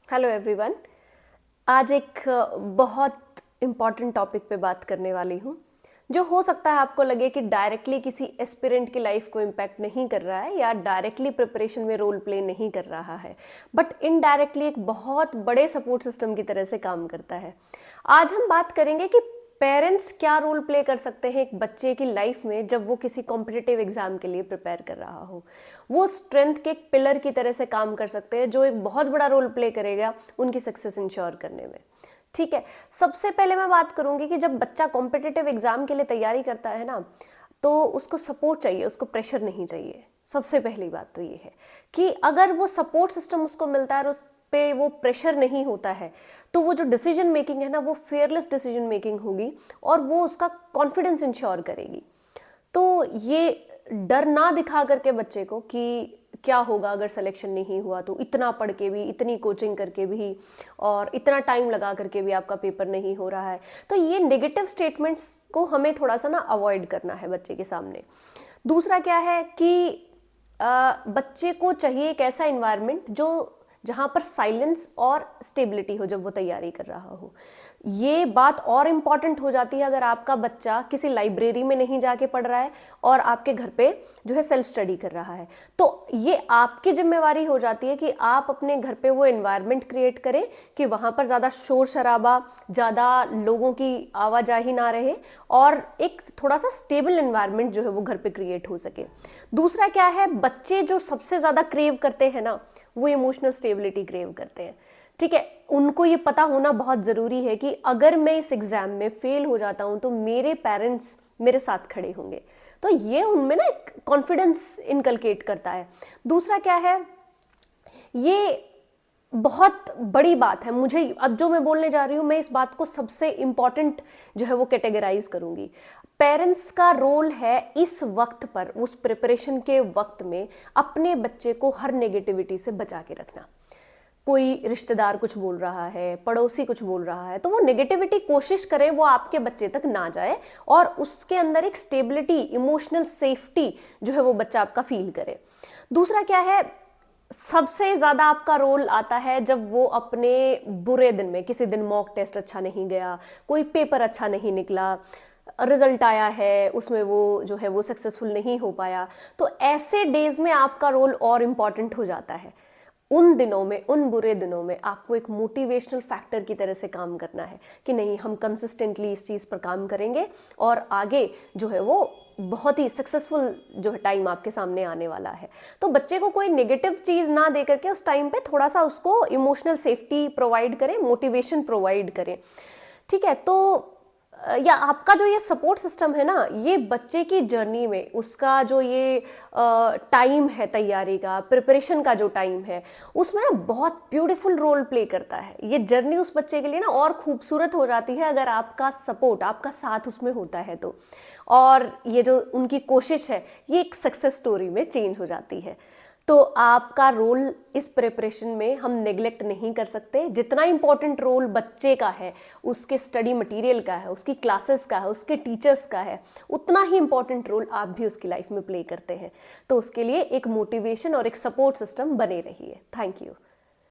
Hello everyone. आज एक बहुत इम्पॉर्टेंट टॉपिक पे बात करने वाली हूँ जो हो सकता है आपको लगे कि डायरेक्टली किसी एस्पिरेंट की लाइफ को इम्पैक्ट नहीं कर रहा है या डायरेक्टली प्रिपरेशन में रोल प्ले नहीं कर रहा है, बट इनडायरेक्टली एक बहुत बड़े सपोर्ट सिस्टम की तरह से काम करता है। आज हम बात करेंगे कि पेरेंट्स क्या रोल प्ले कर सकते हैं एक बच्चे की लाइफ में जब वो किसी कॉम्पिटिटिव एग्जाम के लिए प्रिपेयर कर रहा हो। वो स्ट्रेंथ के एक पिलर की तरह से काम कर सकते हैं जो एक बहुत बड़ा रोल प्ले करेगा उनकी सक्सेस इंश्योर करने में। ठीक है, सबसे पहले मैं बात करूंगी कि जब बच्चा कॉम्पिटिटिव एग्जाम के लिए तैयारी करता है ना, तो उसको सपोर्ट चाहिए, उसको प्रेशर नहीं चाहिए। सबसे पहली बात तो ये है कि अगर वो सपोर्ट सिस्टम उसको मिलता है और उस पे वो प्रेशर नहीं होता है, तो वो जो डिसीजन मेकिंग है ना, वो फेयरलेस डिसीजन मेकिंग होगी और वो उसका कॉन्फिडेंस इंश्योर करेगी। तो ये डर ना दिखा करके बच्चे को कि क्या होगा अगर सिलेक्शन नहीं हुआ, तो इतना पढ़ के भी, इतनी कोचिंग करके भी और इतना टाइम लगा करके भी आपका पेपर नहीं हो रहा है, तो ये नेगेटिव स्टेटमेंट्स को हमें थोड़ा सा ना अवॉइड करना है बच्चे के सामने। दूसरा क्या है कि बच्चे को चाहिए एक ऐसा इन्वायरमेंट जो जहाँ पर साइलेंस और स्टेबिलिटी हो जब वो तैयारी कर रहा हो। ये बात और इम्पॉर्टेंट हो जाती है अगर आपका बच्चा किसी लाइब्रेरी में नहीं जाके पढ़ रहा है और आपके घर पे जो है सेल्फ स्टडी कर रहा है। तो ये आपकी जिम्मेवारी हो जाती है कि आप अपने घर पे वो एनवायरनमेंट क्रिएट करें कि वहाँ पर ज़्यादा शोर शराबा, ज़्यादा लोगों की आवाजाही ना रहे और एक थोड़ा सा स्टेबल एनवायरनमेंट जो है वो घर पे क्रिएट हो सके। दूसरा क्या है, बच्चे जो सबसे ज़्यादा क्रेव करते हैं ना, वो इमोशनल स्टेबिलिटी क्रेव करते हैं। ठीक है, उनको ये पता होना बहुत ज़रूरी है कि अगर मैं इस एग्ज़ाम में फेल हो जाता हूँ तो मेरे पेरेंट्स मेरे साथ खड़े होंगे। तो ये उनमें ना एक कॉन्फिडेंस इनकलकेट करता है। दूसरा क्या है, ये बहुत बड़ी बात है। मुझे अब जो मैं बोलने जा रही हूँ, मैं इस बात को सबसे इंपॉर्टेंट जो है वो कैटेगराइज करूंगी। पेरेंट्स का रोल है इस वक्त पर, उस प्रिपरेशन के वक्त में अपने बच्चे को हर नेगेटिविटी से बचा के रखना। कोई रिश्तेदार कुछ बोल रहा है, पड़ोसी कुछ बोल रहा है, तो वो नेगेटिविटी कोशिश करें वो आपके बच्चे तक ना जाए और उसके अंदर एक स्टेबिलिटी, इमोशनल सेफ्टी जो है वो बच्चा आपका फील करे। दूसरा क्या है, सबसे ज्यादा आपका रोल आता है जब वो अपने बुरे दिन में, किसी दिन मॉक टेस्ट अच्छा नहीं गया, कोई पेपर अच्छा नहीं निकला, रिजल्ट आया है उसमें वो जो है वो सक्सेसफुल नहीं हो पाया, तो ऐसे डेज में आपका रोल और इम्पॉर्टेंट हो जाता है। उन दिनों में, उन बुरे दिनों में आपको एक मोटिवेशनल फैक्टर की तरह से काम करना है कि नहीं, हम कंसिस्टेंटली इस चीज़ पर काम करेंगे और आगे जो है वो बहुत ही सक्सेसफुल जो है टाइम आपके सामने आने वाला है। तो बच्चे को कोई नेगेटिव चीज़ ना दे करके उस टाइम पे थोड़ा सा उसको इमोशनल सेफ्टी प्रोवाइड करें, मोटिवेशन प्रोवाइड करें। ठीक है, तो या आपका जो ये सपोर्ट सिस्टम है ना, ये बच्चे की जर्नी में उसका जो ये टाइम है, तैयारी का, प्रिपरेशन का जो टाइम है, उसमें ना बहुत ब्यूटीफुल रोल प्ले करता है। ये जर्नी उस बच्चे के लिए ना और खूबसूरत हो जाती है अगर आपका सपोर्ट, आपका साथ उसमें होता है तो। और ये जो उनकी कोशिश है, ये एक सक्सेस स्टोरी में चेंज हो जाती है। तो आपका रोल इस प्रिपरेशन में हम नेग्लेक्ट नहीं कर सकते। जितना इंपॉर्टेंट रोल बच्चे का है, उसके स्टडी मटेरियल का है, उसकी क्लासेस का है, उसके टीचर्स का है, उतना ही इंपॉर्टेंट रोल आप भी उसकी लाइफ में प्ले करते हैं। तो उसके लिए एक मोटिवेशन और एक सपोर्ट सिस्टम बने रहिए। Thank you.